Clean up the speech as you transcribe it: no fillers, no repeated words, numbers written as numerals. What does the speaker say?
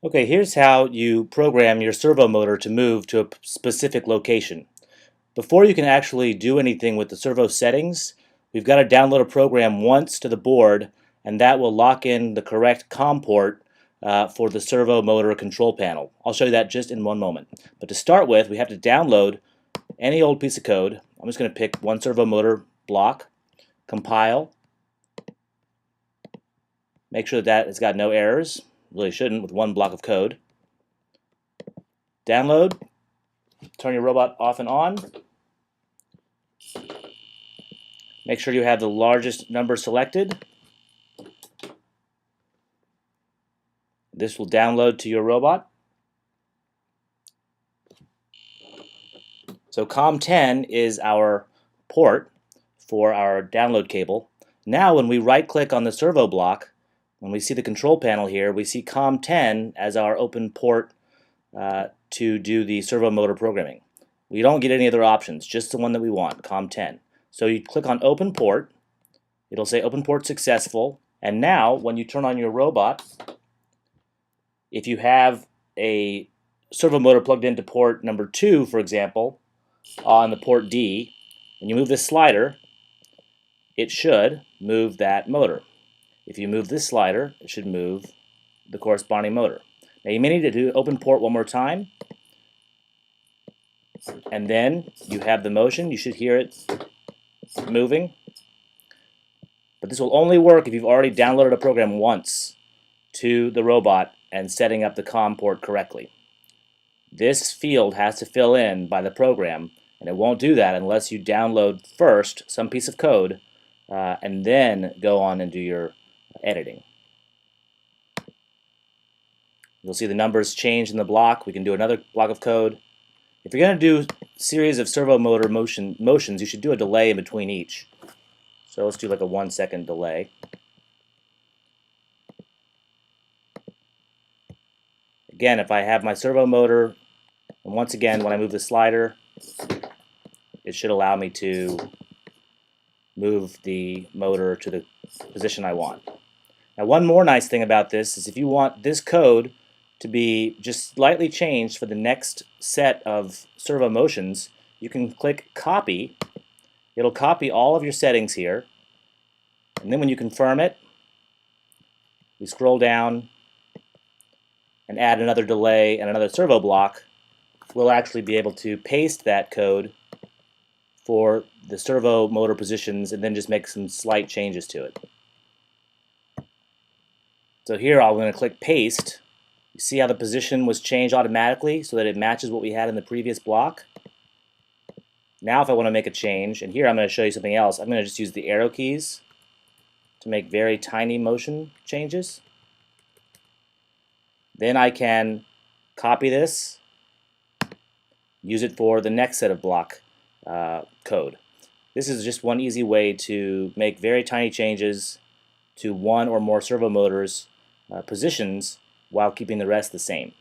Okay, here's how you program your servo motor to move to a specific location. Before you can actually do anything with the servo settings, we've got to download a program once to the board, and that will lock in the correct COM port for the servo motor control panel. I'll show you that just in one moment. But to start with, we have to download any old piece of code. I'm just going to pick one servo motor block, compile, make sure that it's got no errors. Really shouldn't with one block of code. Download, turn your robot off and on. Make sure you have the largest number selected. This will download to your robot. So COM10 is our port for our download cable. Now when we right click on the servo block, when we see the control panel here, we see COM10 as our open port to do the servo motor programming. We don't get any other options, just the one that we want, COM10. So you click on open port, it'll say open port successful, and now when you turn on your robot, if you have a servo motor plugged into port number 2, for example, on the port D, and you move this slider, it should move that motor. If you move this slider, it should move the corresponding motor. Now you may need to do open port one more time, and then you have the motion. You should hear it moving. But this will only work if you've already downloaded a program once to the robot and setting up the COM port correctly. This field has to fill in by the program, and it won't do that unless you download first some piece of code and then go on and do your editing. You'll see the numbers change in the block. We can do another block of code. If you're going to do a series of servo motor motions, you should do a delay in between each. So let's do like a 1-second delay. Again, if I have my servo motor, and once again, when I move the slider, it should allow me to move the motor to the position I want. Now, one more nice thing about this is if you want this code to be just slightly changed for the next set of servo motions, you can click copy. It'll copy all of your settings here, and then when you confirm it, we scroll down and add another delay and another servo block. We'll actually be able to paste that code for the servo motor positions and then just make some slight changes to it. So here I'm going to click paste. You see how the position was changed automatically so that it matches what we had in the previous block. Now if I want to make a change, and here I'm going to show you something else, I'm going to just use the arrow keys to make very tiny motion changes. Then I can copy this, use it for the next set of block code. This is just one easy way to make very tiny changes to one or more servo motors positions while keeping the rest the same.